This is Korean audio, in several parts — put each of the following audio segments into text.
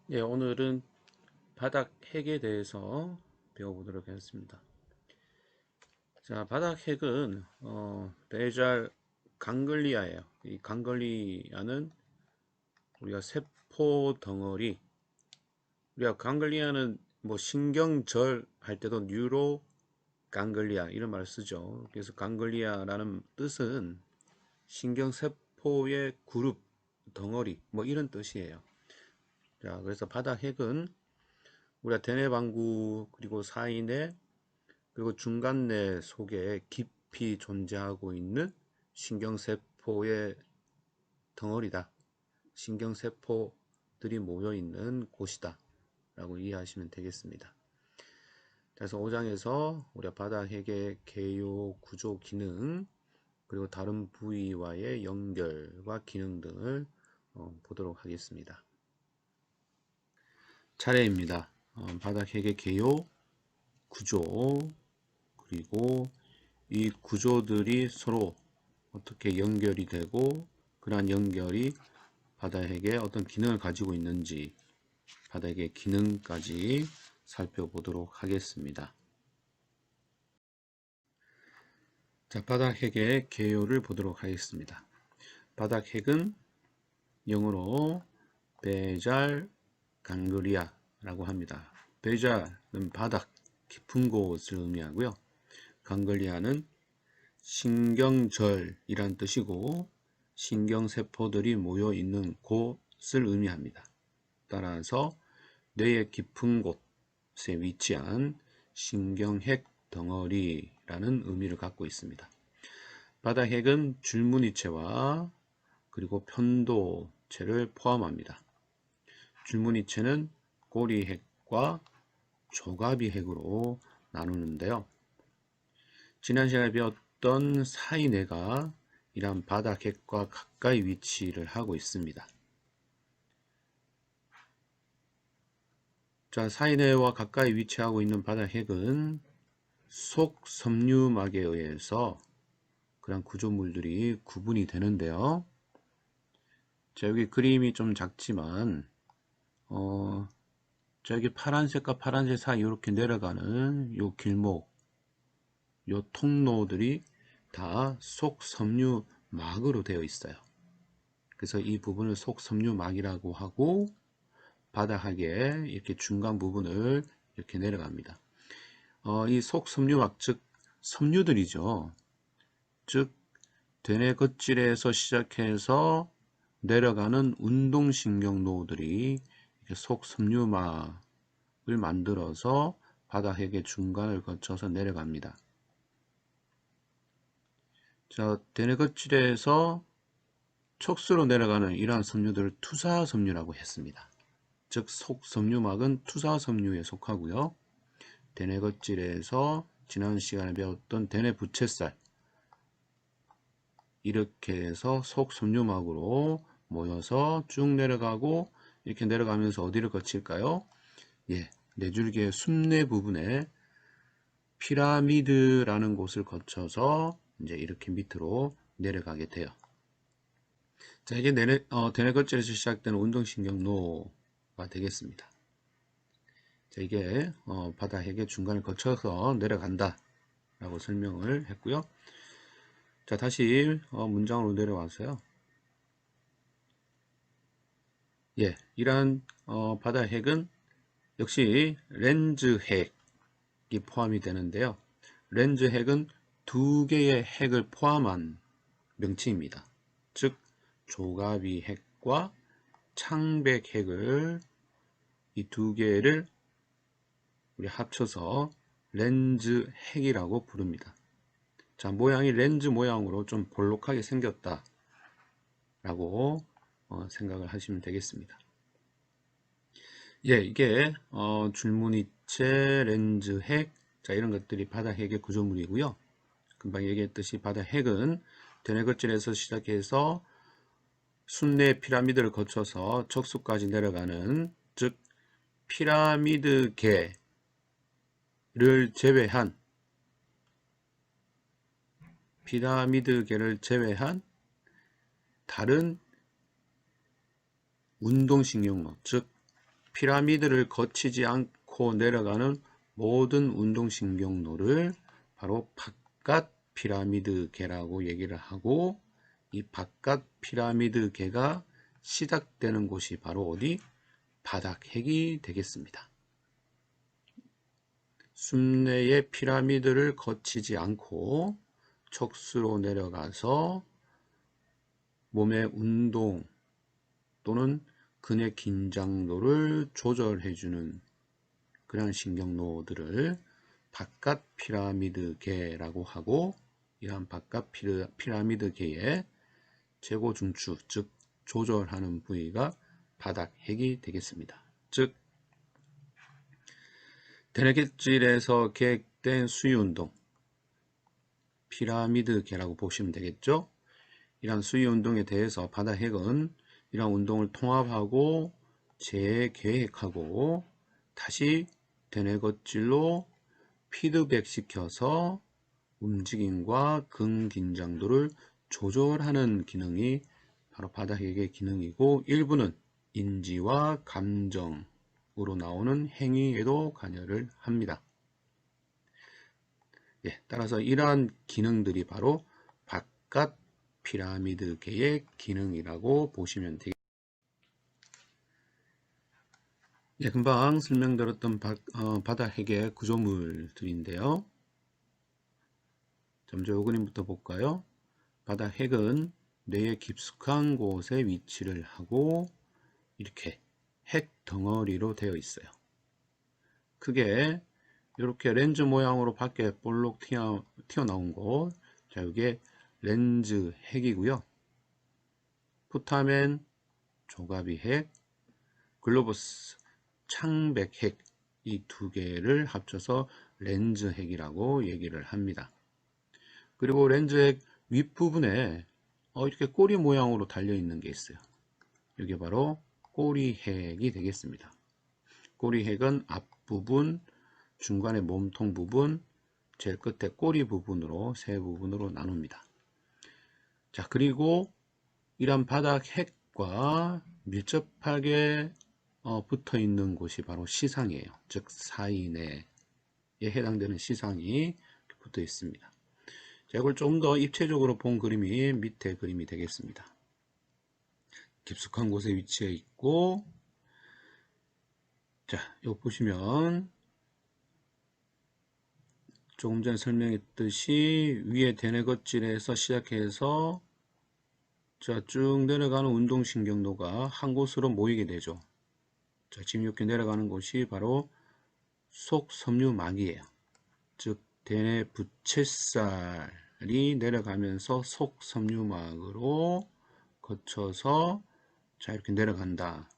예, 오늘은 바닥 핵에 대해서 배워보도록 하겠습니다. 자, 바닥 핵은 베잘 강글리아예요. 이 강글리아는 우리가 세포 덩어리, 우리가 강글리아는 뭐 신경절 할 때도 뉴로 강글리아 이런 말을 쓰죠. 그래서 강글리아라는 뜻은 신경세포의 그룹, 덩어리 뭐 이런 뜻이에요. 자, 그래서 바닥 핵은 우리가 대뇌방구 그리고 사이내 그리고 중간내 속에 깊이 존재하고 있는 신경세포의 덩어리다. 신경세포들이 모여있는 곳이다. 라고 이해하시면 되겠습니다. 그래서 5장에서 우리가 바닥핵의 개요, 구조, 기능, 그리고 다른 부위와의 연결과 기능 등을 보도록 하겠습니다. 차례입니다. 바닥핵의 개요, 구조, 그리고 이 구조들이 서로 어떻게 연결이 되고 그러한 연결이 바닥핵에 어떤 기능을 가지고 있는지 바닥의 기능까지 살펴보도록 하겠습니다. 자, 바닥핵의 개요를 보도록 하겠습니다. 바닥핵은 영어로 베잘 강글리아라고 합니다. 베잘은 바닥, 깊은 곳을 의미하고요. 강글리아는 신경절이란 뜻이고 신경세포들이 모여 있는 곳을 의미합니다. 따라서 뇌의 깊은 곳에 위치한 신경핵 덩어리라는 의미를 갖고 있습니다. 바닥핵은 줄무늬체와 그리고 편도체를 포함합니다. 줄무늬체는 꼬리핵과 조가비핵으로 나누는데요. 지난 시간에 배웠던 사이내가 이러한 바닥핵과 가까이 위치를 하고 있습니다. 자, 사이내와 가까이 위치하고 있는 바닥핵은 속섬유막에 의해서 그런 구조물들이 구분이 되는데요. 자, 여기 그림이 좀 작지만 자, 여기 파란색과 파란색 사이 이렇게 내려가는 요 길목, 요 통로들이 다 속섬유막으로 되어 있어요. 그래서 이 부분을 속섬유막이라고 하고 바닥하게 이렇게 중간 부분을 이렇게 내려갑니다. 이 속섬유막, 즉 섬유들이죠. 즉 대뇌 겉질에서 시작해서 내려가는 운동신경노들이 속섬유막을 만들어서 바닥핵의 중간을 거쳐서 내려갑니다. 자, 대뇌 겉질에서 촉수로 내려가는 이러한 섬유들을 투사섬유라고 했습니다. 즉 속섬유막은 투사섬유에 속하고요. 대뇌 겉질에서 지난 시간에 배웠던 대뇌 부채살 이렇게 해서 속섬유막으로 모여서 쭉 내려가고 이렇게 내려가면서 어디를 거칠까요? 예, 뇌줄기의 숨내 부분에 피라미드라는 곳을 거쳐서 이제 이렇게 밑으로 내려가게 돼요. 자, 이게 대뇌 겉질에서 시작되는 운동신경노가 되겠습니다. 자, 이게 바닥핵의 중간을 거쳐서 내려간다 라고 설명을 했고요. 자, 다시 문장으로 내려와서요. 예, 이러한 바닥핵은 역시 렌즈핵이 포함이 되는데요. 렌즈핵은 두 개의 핵을 포함한 명칭입니다. 즉 조가비핵과 창백핵을 이 두 개를 우리 합쳐서 렌즈핵이라고 부릅니다. 자, 모양이 렌즈 모양으로 좀 볼록하게 생겼다 라고 생각을 하시면 되겠습니다. 예, 이게 줄무늬체, 렌즈핵, 자, 이런 것들이 바닥핵의 구조물이고요. 금방 얘기했듯이 바닥핵은 대뇌 겉질에서 시작해서 순내 피라미드를 거쳐서 척수까지 내려가는, 즉 피라미드계를 제외한 다른 운동신경로, 즉 피라미드를 거치지 않고 내려가는 모든 운동신경로를 바로 바깥 피라미드계라고 얘기를 하고, 이 바깥 피라미드계가 시작되는 곳이 바로 어디? 바닥핵이 되겠습니다. 숨내의 피라미드를 거치지 않고 척수로 내려가서 몸의 운동 또는 근의 긴장도를 조절해주는 그런 신경노들을 바깥 피라미드계라고 하고, 이러한 바깥 피라미드계의 최고 중추, 즉 조절하는 부위가 바닥핵이 되겠습니다. 즉 대뇌개질에서 계획된 수위운동, 피라미드계라고 보시면 되겠죠. 이러한 수위운동에 대해서 바닥핵은 이러한 운동을 통합하고 재계획하고 다시 대뇌거질로 피드백시켜서 움직임과 근긴장도를 조절하는 기능이 바로 바닥핵의 기능이고, 일부는 인지와 감정으로 나오는 행위에도 관여를 합니다. 따라서 이러한 기능들이 바로 바깥 피라미드계의 기능이라고 보시면 되겠습니다. 금방 설명드렸던 바닥핵의 구조물들인데요. 먼저 이 그림부터 볼까요? 바닥핵은 뇌의 깊숙한 곳에 위치를 하고 이렇게 핵 덩어리로 되어 있어요. 크게 이렇게 렌즈 모양으로 밖에 볼록 튀어나온 곳, 자, 이게 렌즈 핵이고요. 푸타멘 조가비 핵, 글로버스 창백 핵, 이 두 개를 합쳐서 렌즈 핵이라고 얘기를 합니다. 그리고 렌즈 핵 윗부분에 이렇게 꼬리 모양으로 달려 있는 게 있어요. 이게 바로 꼬리 핵이 되겠습니다. 꼬리 핵은 앞부분, 중간에 몸통 부분, 제일 끝에 꼬리 부분으로 세 부분으로 나눕니다. 자, 그리고 이런 바닥 핵과 밀접하게 붙어 있는 곳이 바로 시상이에요. 즉 사이내에 해당되는 시상이 붙어 있습니다. 자, 이걸 좀 더 입체적으로 본 그림이 밑에 그림이 되겠습니다. 깊숙한 곳에 위치해 있고, 자, 이거 보시면 조금 전에 설명했듯이 위에 대뇌거질에서 시작해서 자, 쭉 내려가는 운동신경도가 한 곳으로 모이게 되죠. 자, 지금 이렇게 내려가는 곳이 바로 속섬유막이에요. 즉 대뇌 부채살이 내려가면서 속섬유막으로 거쳐서 자, 이렇게 내려간다.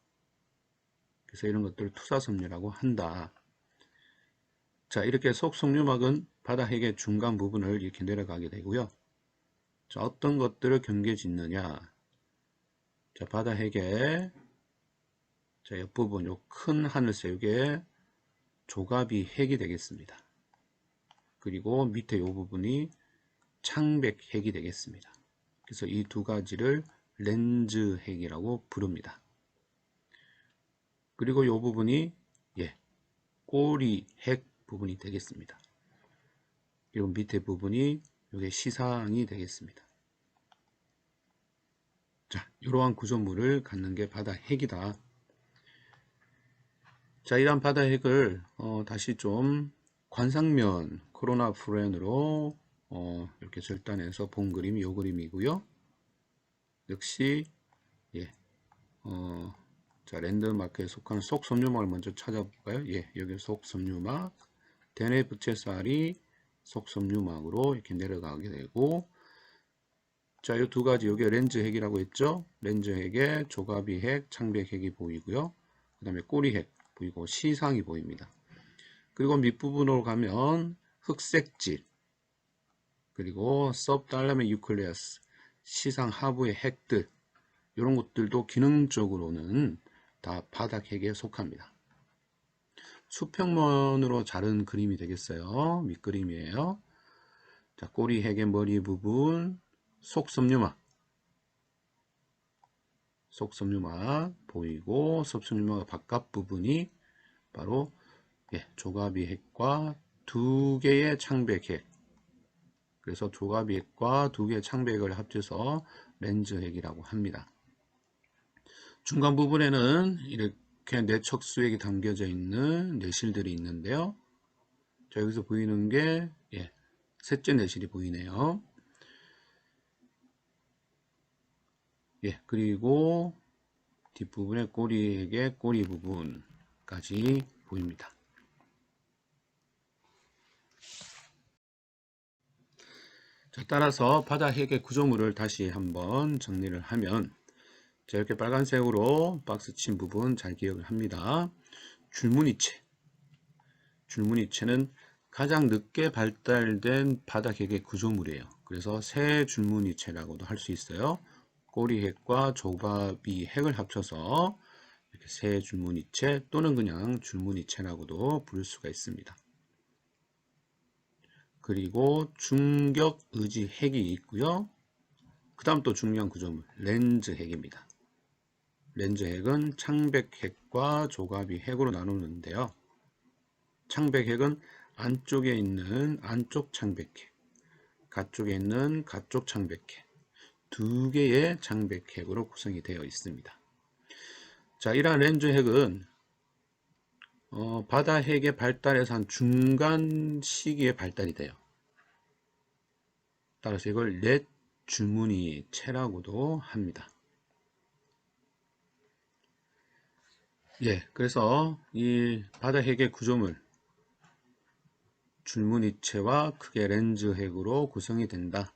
그래서 이런 것들을 투사섬유라고 한다. 자, 이렇게 속섬유막은 바닥핵의 중간 부분을 이렇게 내려가게 되고요. 자, 어떤 것들을 경계짓느냐. 자, 바닥핵의 자, 옆부분, 요 큰 하늘색, 이게 조가비 핵이 되겠습니다. 그리고 밑에 요 부분이 창백 핵이 되겠습니다. 그래서 이 두 가지를 렌즈 핵이라고 부릅니다. 그리고 요 부분이 꼬리 핵 부분이 되겠습니다. 그리고 밑에 부분이 요게 시상이 되겠습니다. 자, 이러한 구조물을 갖는 게 바닥핵이다. 자, 이러한 바닥핵을 다시 좀 관상면 코로나 프렌으로 이렇게 절단해서 본 그림이 요 그림이고요. 역시 자, 랜드마크에 속하는 속섬유막을 먼저 찾아볼까요? 여기 속섬유막, 대뇌 부채살이 속섬유막으로 이렇게 내려가게 되고, 자, 이 두 가지, 여기 렌즈 핵이라고 했죠? 렌즈 핵에 조가비 핵, 창백 핵이 보이고요. 그 다음에 꼬리 핵 보이고 시상이 보입니다. 그리고 밑부분으로 가면 흑색질, 그리고 subthalamic nucleus, 시상 하부의 핵들, 이런 것들도 기능적으로는 다 바닥핵에 속합니다. 수평면으로 자른 그림이 되겠어요. 밑그림이에요. 자, 꼬리 핵의 머리 부분, 속섬유막, 속섬유막 보이고 속섬유막 바깥 부분이 바로 조가비 핵과 두 개의 창백핵. 그래서 조가비 핵과 두 개의 창백을 합쳐서 렌즈 핵이라고 합니다. 중간 부분에는 이렇게 내척 수액이 담겨져 있는 내실들이 있는데요. 자, 여기서 보이는 게 셋째 내실이 보이네요. 그리고 뒷부분에 꼬리액의 꼬리 부분까지 보입니다. 자, 따라서 바다 핵의 구조물을 다시 한번 정리를 하면, 자, 이렇게 빨간색으로 박스 친 부분 잘 기억을 합니다. 줄무늬체. 줄무늬체는 가장 늦게 발달된 바다 핵의 구조물이에요. 그래서 새 줄무늬체라고도 할 수 있어요. 꼬리핵과 조가비 핵을 합쳐서 이렇게 새 줄무늬체 또는 그냥 줄무늬체라고도 부를 수가 있습니다. 그리고 중격 의지 핵이 있고요. 그 다음 또 중요한 구조물 렌즈 핵입니다. 렌즈 핵은 창백 핵과 조가비 핵으로 나누는데요. 창백 핵은 안쪽에 있는 안쪽 창백 핵, 가쪽에 있는 가쪽 창백 핵, 두 개의 창백 핵으로 구성이 되어 있습니다. 자, 이러한 렌즈 핵은 바다 핵의 발달에서 한 중간 시기에 발달이 돼요. 따라서 이걸 넷 줄무늬체라고도 합니다. 그래서 이 바다 핵의 구조물 줄무늬체와 크게 렌즈 핵으로 구성이 된다.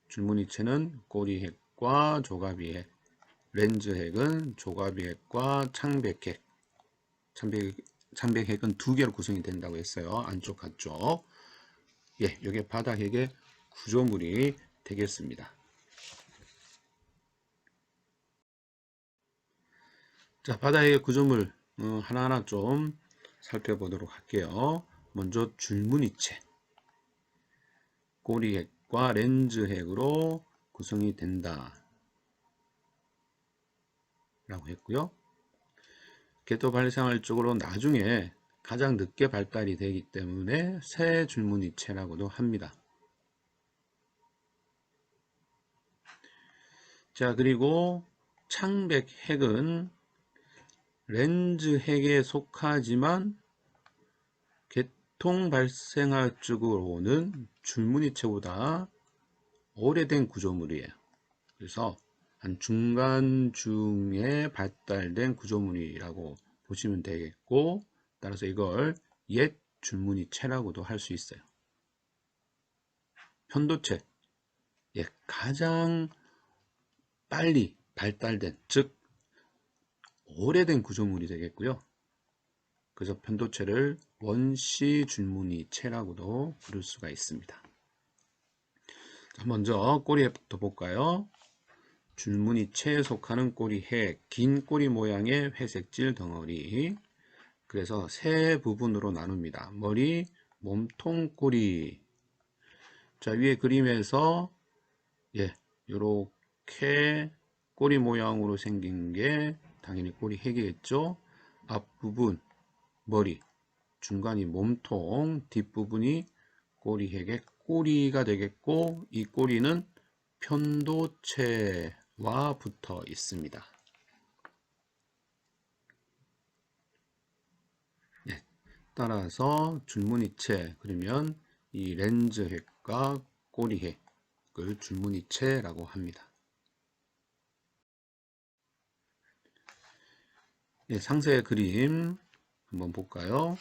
줄무늬체는 꼬리핵과 조가비핵, 렌즈 핵은 조가비핵과 창백핵, 창백핵은 두 개로 구성이 된다고 했어요. 안쪽, 가쪽. 이게 바다 핵의 구조물이 되겠습니다. 자, 바다 핵의 구조물 하나하나 좀 살펴보도록 할게요. 먼저 줄무늬체. 꼬리핵과 렌즈핵으로 구성이 된다 라고 했고요. 궤도 발생활적으로 나중에 가장 늦게 발달이 되기 때문에 새 줄무늬체라고도 합니다. 자, 그리고 창백핵은 렌즈핵에 속하지만 개통 발생활적으로는 줄무늬체보다 오래된 구조물이에요. 그래서 한 중간중에 발달된 구조물이라고 보시면 되겠고, 따라서 이걸 옛 줄무늬체라고도 할 수 있어요. 편도체, 가장 빨리 발달된, 즉 오래된 구조물이 되겠고요. 그래서 편도체를 원시 줄무늬체라고도 부를 수가 있습니다. 자, 먼저 꼬리핵부터 볼까요? 줄무늬체에 속하는 꼬리핵, 긴 꼬리 모양의 회색질 덩어리. 그래서 세 부분으로 나눕니다. 머리, 몸통, 꼬리. 자, 위에 그림에서 요렇게 꼬리 모양으로 생긴 게 당연히 꼬리핵이겠죠. 앞부분 머리, 중간이 몸통, 뒷부분이 꼬리핵의 꼬리가 되겠고, 이 꼬리는 편도체와 붙어 있습니다. 따라서 줄무늬체, 그러면 이 렌즈핵과 꼬리핵을 줄무늬체라고 합니다. 상세 그림 한번 볼까요?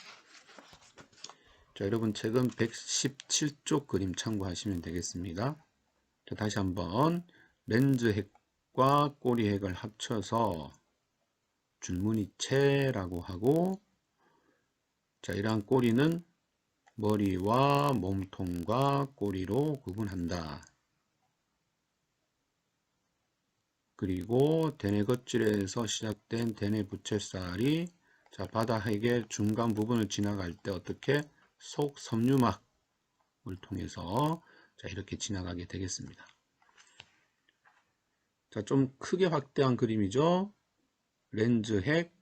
자, 여러분 책은 117쪽 그림 참고하시면 되겠습니다. 자, 다시 한번 렌즈핵과 꼬리핵을 합쳐서 줄무늬체라고 하고, 자, 이러한 꼬리는 머리와 몸통과 꼬리로 구분한다. 그리고 대뇌 겉질에서 시작된 대뇌 부채살이 바다 핵의 중간 부분을 지나갈 때 어떻게 속 섬유막을 통해서 이렇게 지나가게 되겠습니다. 자, 좀 크게 확대한 그림이죠. 렌즈 핵,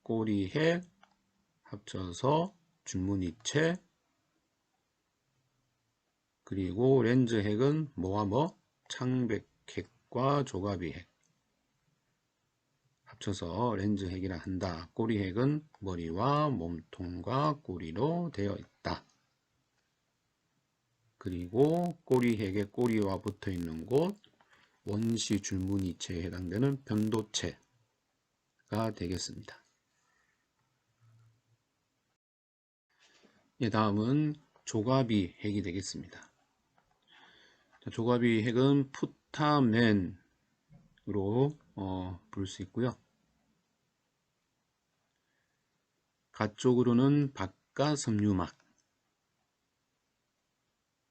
꼬리 핵 합쳐서 줄무늬체, 그리고 렌즈 핵은 뭐와 뭐? 창백 핵과 조가비 핵 합쳐서 렌즈 핵이라 한다. 꼬리 핵은 머리와 몸통과 꼬리로 되어 있다. 그리고 꼬리 핵의 꼬리와 붙어 있는 곳, 원시 줄무늬체에 해당되는 변도체가 되겠습니다. 다음은 조가비 핵이 되겠습니다. 자, 조가비 핵은 푸타맨으로 부를 수 있고요. 가쪽으로는 박가섬유막이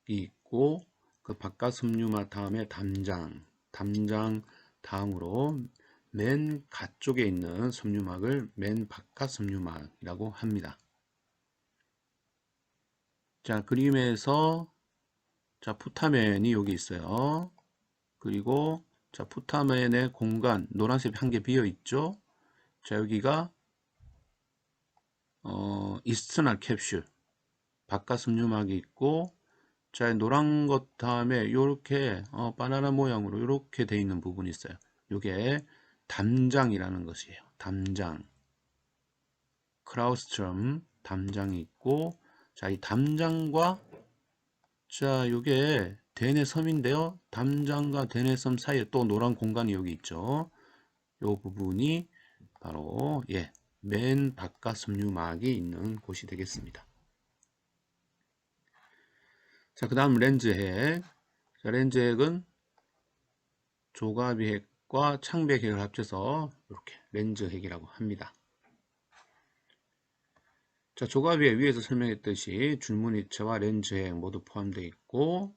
있고, 그 박가섬유막 다음에 담장 다음으로 맨 가쪽에 있는 섬유막을 맨 박가섬유막이라고 합니다. 자, 그림에서 자, 푸타맨이 여기 있어요. 그리고 자, 푸타맨의 공간 노란색 한 개 비어 있죠. 자, 여기가 이스트널 캡슐 박가섬유막이 있고, 자, 노란 것 다음에 이렇게 바나나 모양으로 이렇게 돼 있는 부분이 있어요. 이게 담장이라는 것이에요. 담장, 크라우스트럼 담장이 있고, 자, 이 담장과 자, 이게 대뇌 섬인데요. 담장과 대뇌 섬 사이에 또 노란 공간이 여기 있죠. 이 부분이 바로 맨 박가섬유막이 있는 곳이 되겠습니다. 자, 그 다음 렌즈핵. 자, 렌즈핵은 조가비핵과 창백핵을 합쳐서 이렇게 렌즈핵이라고 합니다. 자, 조가비핵 위에서 설명했듯이 줄무늬체와 렌즈핵 모두 포함되어 있고,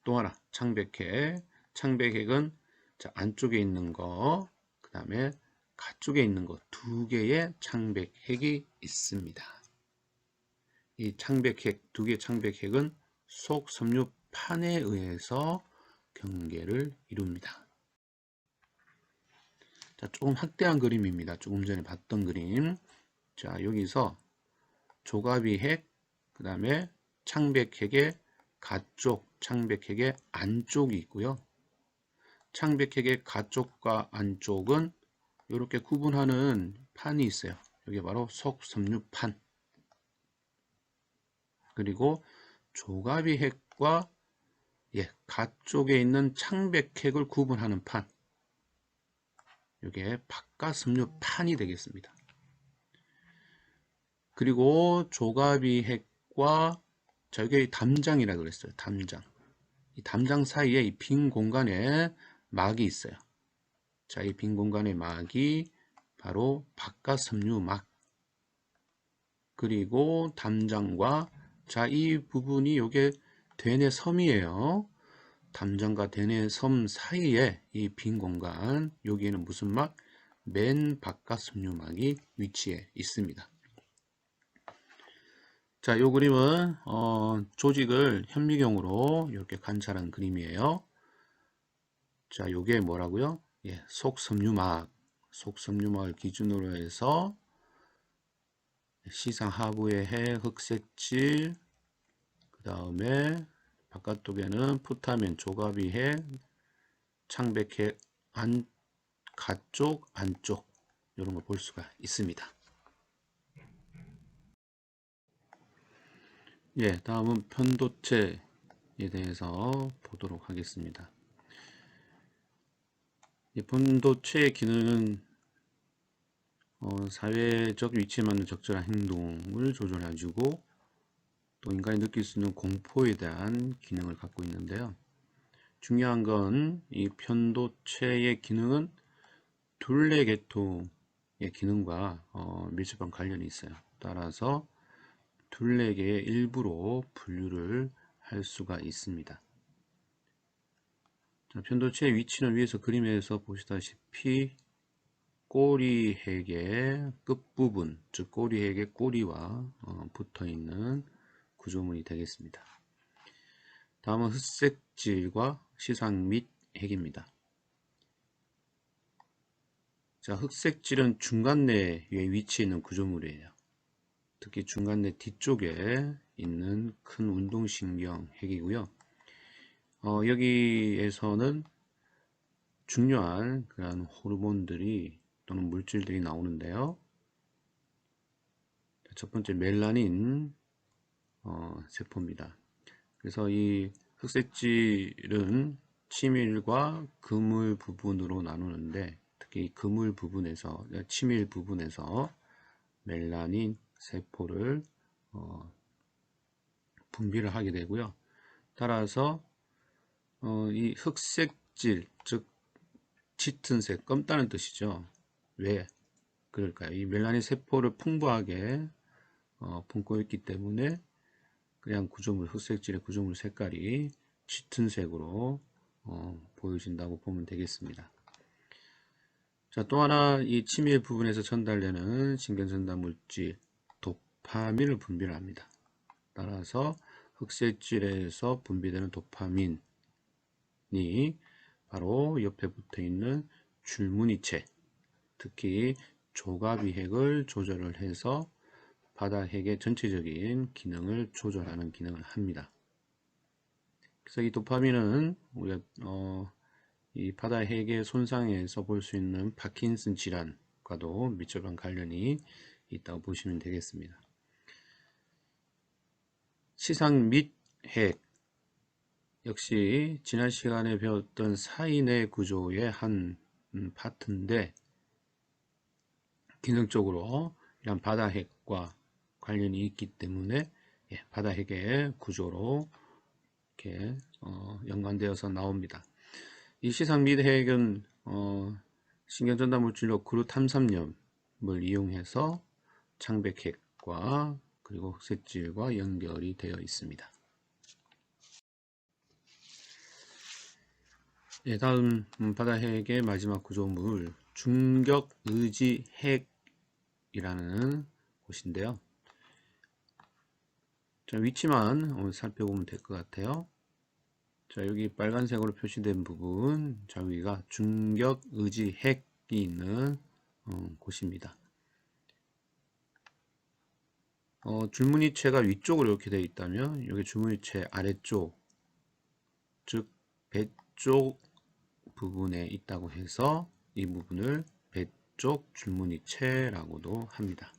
또 하나 창백핵. 창백핵은 자, 안쪽에 있는 거, 그 다음에 가쪽에 있는 거 두 개의 창백핵이 있습니다. 이 창백핵, 두 개의 창백핵은 속섬유판에 의해서 경계를 이룹니다. 자, 조금 확대한 그림입니다. 조금 전에 봤던 그림. 자, 여기서 조가비핵, 그 다음에 창백핵의 가쪽, 창백핵의 안쪽이 있고요. 창백핵의 가쪽과 안쪽은 이렇게 구분하는 판이 있어요. 이게 바로 속섬유판. 그리고 조가비핵과 가쪽에 있는 창백핵을 구분하는 판. 이게 박가섬유판이 되겠습니다. 그리고 조가비핵과 저게 담장이라고 그랬어요. 담장. 이 담장 사이에 이 빈 공간에 막이 있어요. 자, 이 빈 공간의 막이 바로 박가섬유막. 그리고 담장과 자, 이 부분이 요게 대뇌 섬이에요. 담장과 대뇌 섬 사이에 이 빈 공간, 여기에는 무슨 막? 맨 박가섬유막이 위치해 있습니다. 자, 요 그림은 조직을 현미경으로 이렇게 관찰한 그림이에요. 자, 요게 뭐라고요? 속섬유막, 속섬유막을 기준으로 해서 시상 하부의 해, 흑색질, 그 다음에 바깥쪽에는 푸타민, 조가비해, 창백해, 가쪽, 안쪽 이런 거 볼 수가 있습니다. 다음은 편도체에 대해서 보도록 하겠습니다. 이 편도체의 기능은 사회적 위치에 맞는 적절한 행동을 조절해주고 또 인간이 느낄 수 있는 공포에 대한 기능을 갖고 있는데요. 중요한 건 이 편도체의 기능은 둘레 계통의 기능과 밀접한 관련이 있어요. 따라서 둘레계의 일부로 분류를 할 수가 있습니다. 자, 편도체의 위치는 위에서 그림에서 보시다시피 꼬리핵의 끝부분, 즉 꼬리핵의 꼬리와 붙어있는 구조물이 되겠습니다. 다음은 흑색질과 시상 및 핵입니다. 자, 흑색질은 중간내에 위치해 있는 구조물이에요. 특히 중간내 뒤쪽에 있는 큰 운동신경 핵이고요. 여기에서는 중요한 그런 호르몬들이 또는 물질들이 나오는데요. 첫 번째 멜라닌 세포입니다. 그래서 이 흑색질은 치밀과 그물 부분으로 나누는데 특히 그물 부분에서 치밀 부분에서 멜라닌 세포를 분비를 하게 되고요. 따라서 이 흑색질 즉 짙은색 검다는 뜻이죠. 왜 그럴까요? 이 멜라닌 세포를 풍부하게 품고 있기 때문에 그냥 구조물 흑색질의 구조물 색깔이 짙은 색으로 보여진다고 보면 되겠습니다. 자, 또 하나 이 치밀 부분에서 전달되는 신경전달 물질 도파민을 분비를 합니다. 따라서 흑색질에서 분비되는 도파민이 바로 옆에 붙어 있는 줄무늬체, 특히 조가비핵을 조절을 해서 바다핵의 전체적인 기능을 조절하는 기능을 합니다. 그래서 이 도파민은 우리가 이 바다핵의 손상에서 볼 수 있는 파킨슨 질환과도 밀접한 관련이 있다고 보시면 되겠습니다. 시상 및 핵 역시 지난 시간에 배웠던 사인의 구조의 한 파트인데 기능적으로 이런 바다핵과 관련이 있기 때문에 바다핵의 구조로 이렇게 연관되어서 나옵니다. 이 시상 및 핵은 신경전달 물질로 그루탐산염을 이용해서 창백핵과 그리고 흑색질과 연결이 되어 있습니다. 다음 바다핵의 마지막 구조물 중격의지핵이라는 곳인데요. 자, 위치만 오늘 살펴보면 될 것 같아요. 자, 여기 빨간색으로 표시된 부분, 자, 여기가 중격의지핵이 있는 곳입니다. 줄무늬체가 위쪽으로 이렇게 되어 있다면 여기 줄무늬체 아래쪽, 즉 배쪽 부분에 있다고 해서 이 부분을 배쪽 줄무늬체라고도 합니다.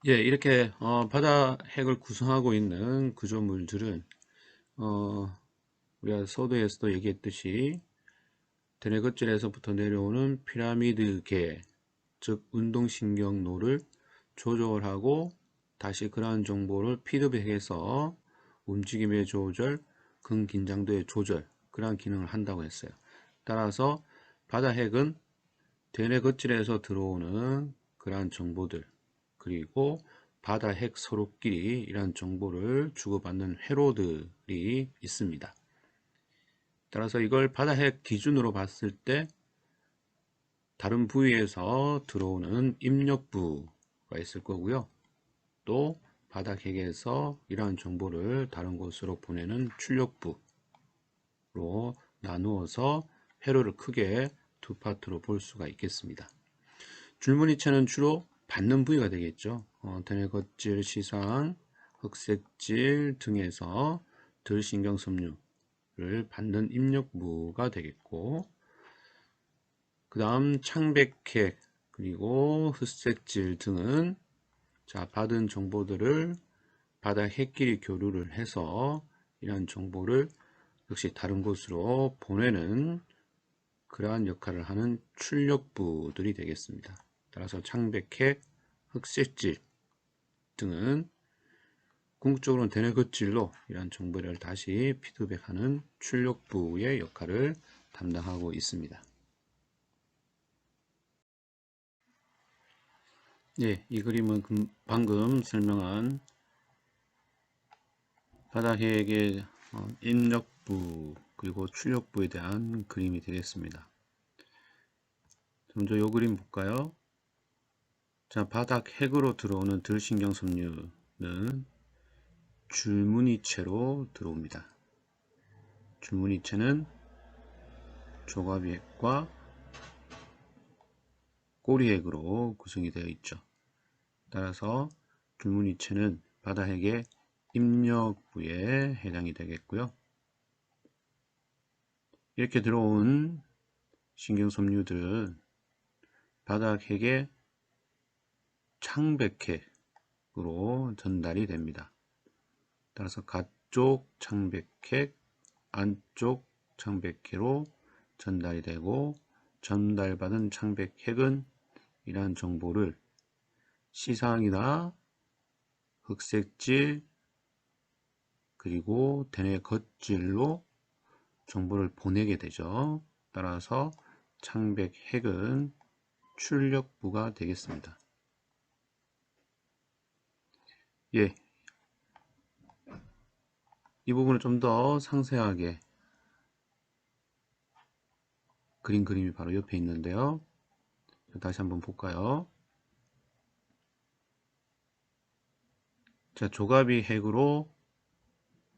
이렇게 바다핵을 구성하고 있는 구조물들은 우리가 서두에서도 얘기했듯이 대뇌겉질에서부터 내려오는 피라미드계, 즉 운동신경노를 조절하고 다시 그러한 정보를 피드백해서 움직임의 조절, 근긴장도의 조절, 그러한 기능을 한다고 했어요. 따라서 바다핵은 대뇌겉질에서 들어오는 그러한 정보들, 그리고 바다핵 서로끼리 이러한 정보를 주고받는 회로들이 있습니다. 따라서 이걸 바다핵 기준으로 봤을 때 다른 부위에서 들어오는 입력부가 있을 거고요. 또 바다핵에서 이러한 정보를 다른 곳으로 보내는 출력부로 나누어서 회로를 크게 두 파트로 볼 수가 있겠습니다. 줄무늬체는 주로 받는 부위가 되겠죠. 대뇌겉질, 시상, 흑색질 등에서 들신경섬유를 받는 입력부가 되겠고, 그 다음 창백핵 그리고 흑색질 등은 자, 받은 정보들을 바다핵끼리 교류를 해서 이러한 정보를 역시 다른 곳으로 보내는 그러한 역할을 하는 출력부들이 되겠습니다. 따라서 창백핵, 흑색질 등은 궁극적으로는 대뇌겉질로 이러한 정보를 다시 피드백하는 출력부의 역할을 담당하고 있습니다. 이 그림은 방금 설명한 바다핵의 입력부 그리고 출력부에 대한 그림이 되겠습니다. 먼저 이 그림 볼까요? 자, 바닥핵으로 들어오는 들신경섬유는 줄무늬체로 들어옵니다. 줄무늬체는 조가비핵과 꼬리핵으로 구성이 되어 있죠. 따라서 줄무늬체는 바다핵의 입력부에 해당이 되겠고요. 이렇게 들어온 신경섬유들은 바닥핵의 창백핵으로 전달이 됩니다. 따라서 가쪽 창백핵, 안쪽 창백핵으로 전달이 되고, 전달받은 창백핵은 이러한 정보를 시상이나 흑색질 그리고 대뇌 겉질로 정보를 보내게 되죠. 따라서 창백핵은 출력부가 되겠습니다. 예, 이 부분을 좀 더 상세하게 그림이 바로 옆에 있는데요. 다시 한번 볼까요? 자, 조가비 핵으로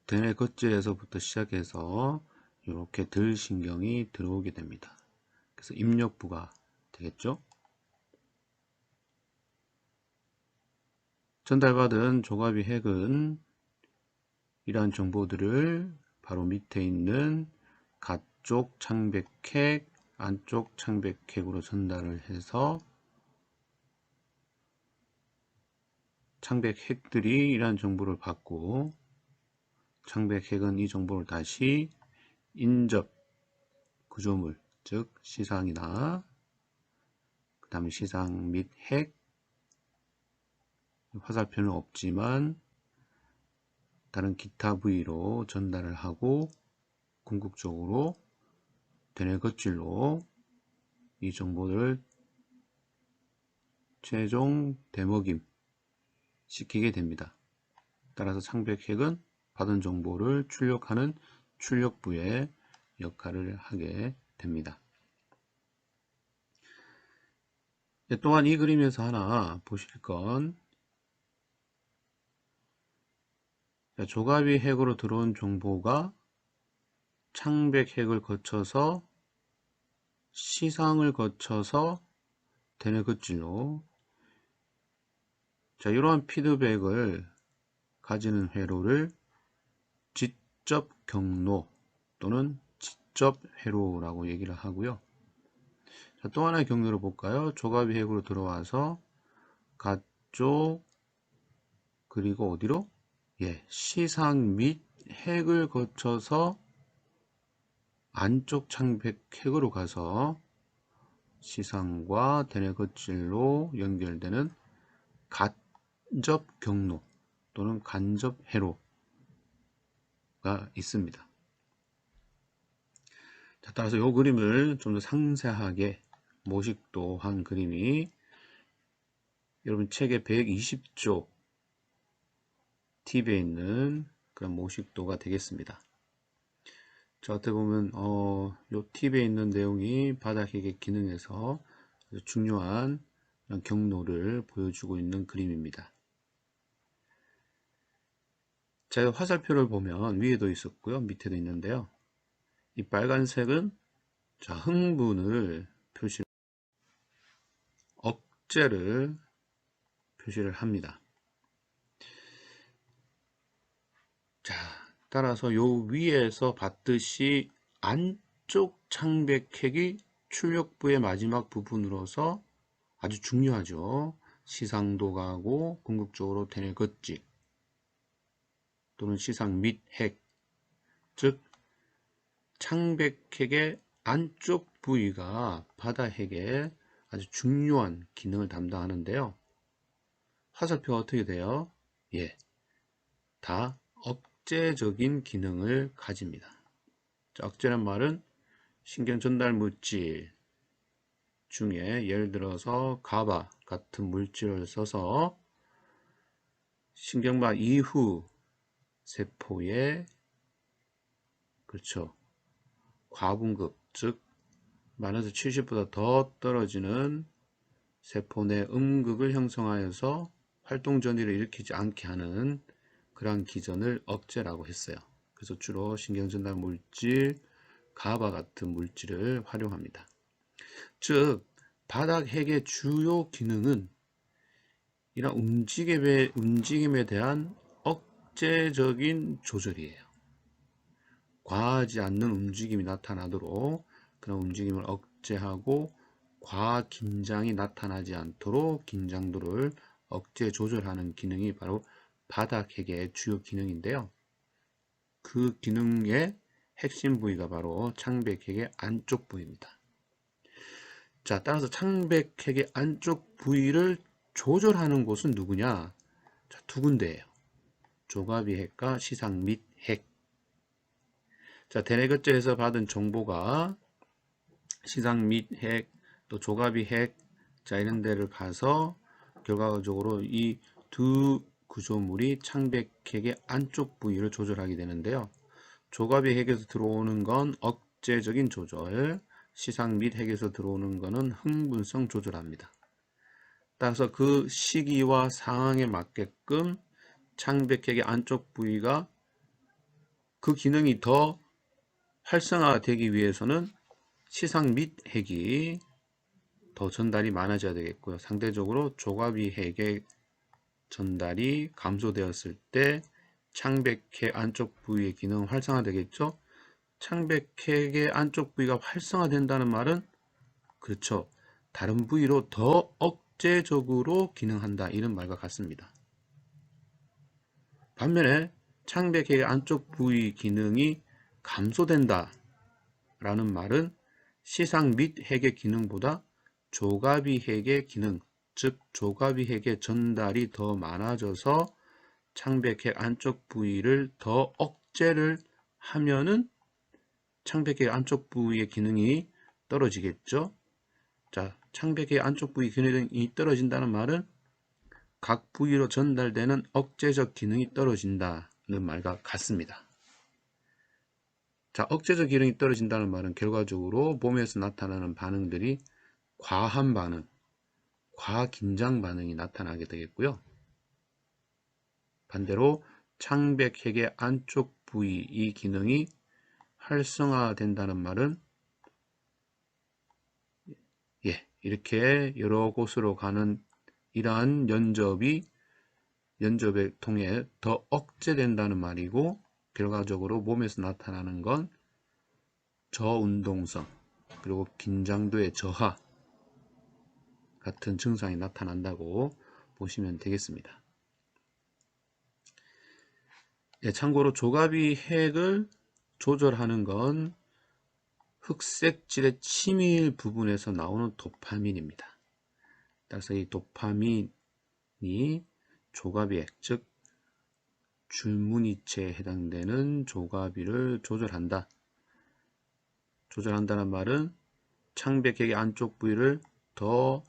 대뇌 겉질에서부터 시작해서 이렇게 들신경이 들어오게 됩니다. 그래서 입력부가 되겠죠. 전달받은 조가비 핵은 이러한 정보들을 바로 밑에 있는 가쪽 창백핵, 안쪽 창백핵으로 전달을 해서 창백핵들이 이러한 정보를 받고, 창백핵은 이 정보를 다시 인접 구조물, 즉 시상이나 그 다음에 시상 및 핵, 화살표는 없지만 다른 기타 부위로 전달을 하고, 궁극적으로 대뇌 겉질로 이 정보를 최종 대먹임 시키게 됩니다. 따라서 창백핵은 받은 정보를 출력하는 출력부의 역할을 하게 됩니다. 또한 이 그림에서 하나 보실 건, 조가비 핵으로 들어온 정보가 창백핵을 거쳐서 시상을 거쳐서 대뇌 겉질로, 자, 이러한 피드백을 가지는 회로를 지적 경로 또는 지적 회로라고 얘기를 하고요. 자, 또 하나의 경로를 볼까요? 조가비 핵으로 들어와서 가쪽 그리고 어디로? 예, 시상 및 핵을 거쳐서 안쪽 창백핵으로 가서 시상과 대뇌 겉질로 연결되는 간접 경로 또는 간접 회로가 있습니다. 자, 따라서 이 그림을 좀 더 상세하게 모식도한 그림이 여러분 책의 120조 팁에 있는 그런 모식도가 되겠습니다. 자, 어떻게 보면 이 팁에 있는 내용이 바닥핵의 기능에서 아주 중요한 경로를 보여주고 있는 그림입니다. 자, 화살표를 보면 위에도 있었고요, 밑에도 있는데요. 이 빨간색은 자, 흥분을 억제를 표시를 합니다. 자, 따라서 요 위에서 봤듯이 안쪽 창백핵이 출력부의 마지막 부분으로서 아주 중요하죠. 시상도 가고 궁극적으로 대뇌 겉질 또는 시상 및 핵, 즉 창백핵의 안쪽 부위가 바다핵의 아주 중요한 기능을 담당하는데요. 화살표가 어떻게 돼요? 예, 다 억제적인 기능을 가집니다. 자, 억제란 말은 신경 전달 물질 중에 예를 들어서 가바 같은 물질을 써서 신경막 이후 세포에 그렇죠, 과분급, 즉 마이너스 70보다 더 떨어지는 세포 내 음극을 형성하여서 활동 전이를 일으키지 않게 하는 그러한 기전을 억제라고 했어요. 그래서 주로 신경전달 물질, 가바 같은 물질을 활용합니다. 즉, 바닥 핵의 주요 기능은 이런 움직임에 대한 억제적인 조절이에요. 과하지 않는 움직임이 나타나도록 그런 움직임을 억제하고 과한 긴장이 나타나지 않도록 긴장도를 억제 조절하는 기능이 바로 바닥핵의 주요 기능인데요. 그 기능의 핵심 부위가 바로 창백핵의 안쪽 부위입니다. 자, 따라서 창백핵의 안쪽 부위를 조절하는 곳은 누구냐? 자, 두 군데예요. 조가비 핵과 시상 및 핵. 자, 대뇌거절에서 받은 정보가 시상 및 핵, 또 조가비 핵, 자, 이런 데를 가서 결과적으로 이 두 구조물이 창백핵의 안쪽 부위를 조절하게 되는데요. 조가비 핵에서 들어오는 건 억제적인 조절, 시상 및 핵에서 들어오는 것은 흥분성 조절합니다. 따라서 그 시기와 상황에 맞게끔 창백핵의 안쪽 부위가 그 기능이 더 활성화되기 위해서는 시상 및 핵이 더 전달이 많아져야 되겠고요. 상대적으로 조가비 핵의 전달이 감소되었을 때 창백핵 안쪽 부위의 기능은 활성화되겠죠. 창백핵의 안쪽 부위가 활성화된다는 말은 그렇죠. 다른 부위로 더 억제적으로 기능한다. 이런 말과 같습니다. 반면에 창백핵의 안쪽 부위 기능이 감소된다 라는 말은 시상 및 핵의 기능보다 조가비 핵의 기능, 즉 조가비 핵의 전달이 더 많아져서 창백핵 안쪽 부위를 더 억제를 하면은 창백핵 안쪽 부위의 기능이 떨어지겠죠. 자, 창백핵 안쪽 부위 기능이 떨어진다는 말은 각 부위로 전달되는 억제적 기능이 떨어진다는 말과 같습니다. 자, 억제적 기능이 떨어진다는 말은 결과적으로 몸에서 나타나는 반응들이 과한 반응, 과긴장 반응이 나타나게 되겠고요. 반대로 창백핵의 안쪽 부위 이 기능이 활성화된다는 말은 이렇게 여러 곳으로 가는 이러한 연접에 통해 더 억제된다는 말이고, 결과적으로 몸에서 나타나는 건 저운동성 그리고 긴장도의 저하 같은 증상이 나타난다고 보시면 되겠습니다. 참고로 조가비 핵을 조절하는 건 흑색질의 치밀 부분에서 나오는 도파민입니다. 따라서 이 도파민이 조가비 핵, 즉 줄무늬체에 해당되는 조가비를 조절한다. 조절한다는 말은 창백핵의 안쪽 부위를 더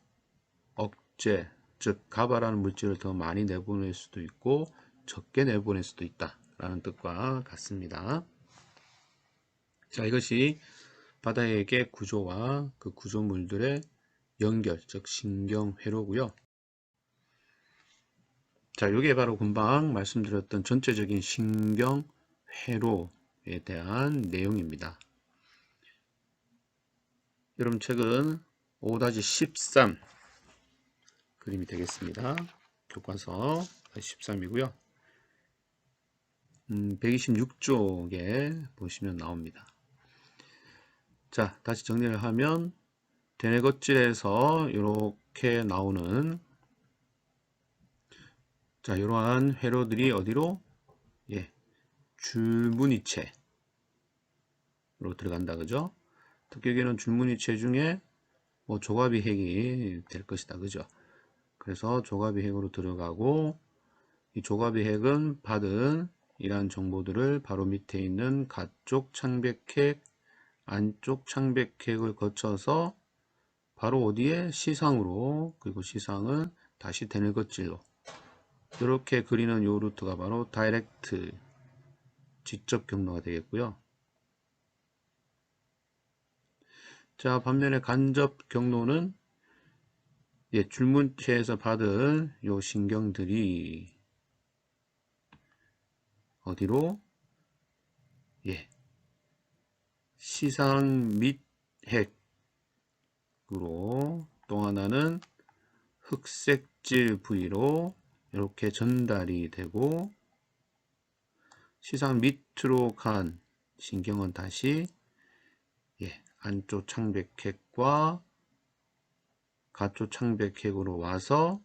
억제, 즉 가바라는 물질을 더 많이 내보낼 수도 있고 적게 내보낼 수도 있다 라는 뜻과 같습니다. 자, 이것이 바다핵의 구조와 그 구조물들의 연결, 즉 신경회로고요. 자, 이게 바로 금방 말씀드렸던 전체적인 신경회로에 대한 내용입니다. 여러분 책은 5-13 그림이 되겠습니다. 교과서 13이고요. 126쪽에 보시면 나옵니다. 자, 다시 정리를 하면 대뇌거질에서 이렇게 나오는 자, 이러한 회로들이 어디로? 줄무늬체로 들어간다. 그죠? 특격에는 줄무늬체 중에 조가비 핵이 될 것이다. 그죠? 그래서 조가비 핵으로 들어가고, 이 조가비 핵은 받은 이러한 정보들을 바로 밑에 있는 가쪽 창백핵, 안쪽 창백핵을 거쳐서 바로 어디에? 시상으로, 그리고 시상은 다시 대뇌거질로 이렇게 그리는 요 루트가 바로 다이렉트 직접 경로가 되겠고요. 자, 반면에 간접 경로는 줄무늬체에서 받은 요 신경들이 어디로? 예, 시상 및 핵으로, 또 하나는 흑색질 부위로 이렇게 전달이 되고, 시상 밑으로 간 신경은 다시 안쪽 창백핵과 가쪽 창백핵으로 와서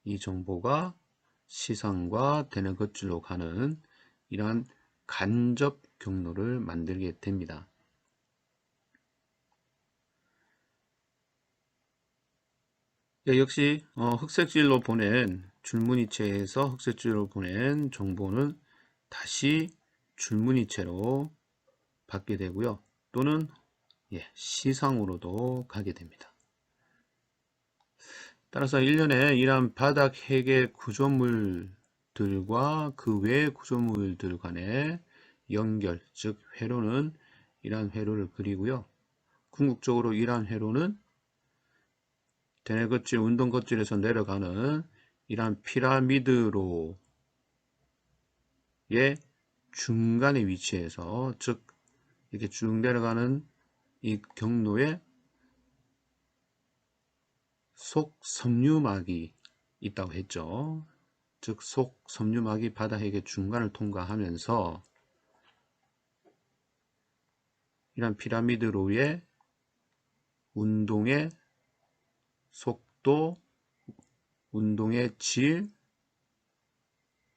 이 정보가 시상과 대뇌겉질로 가는 이러한 간접 경로를 만들게 됩니다. 역시 흑색질로 보낸 줄무늬체에서 흑색질로 보낸 정보는 다시 줄무늬체로 받게 되고요. 또는 시상으로도 가게 됩니다. 따라서 일련의 이러한 바닥 핵의 구조물들과 그 외의 구조물들 간의 연결, 즉 회로는 이러한 회로를 그리고요. 궁극적으로 이러한 회로는 대뇌겉질, 운동겉질에서 내려가는 이러한 피라미드로의 중간에 위치해서, 즉 이렇게 쭉 내려가는 이 경로에 속섬유막이 있다고 했죠. 즉 속섬유막이 바다핵의 중간을 통과하면서 이런 피라미드로의 운동의 속도, 운동의 질,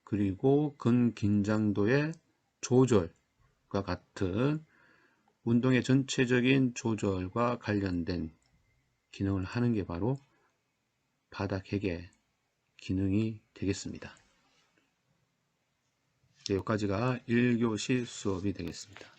그리고 근긴장도의 조절과 같은 운동의 전체적인 조절과 관련된 기능을 하는 게 바로 바닥핵의 기능이 되겠습니다. 여기까지가 1교시 수업이 되겠습니다.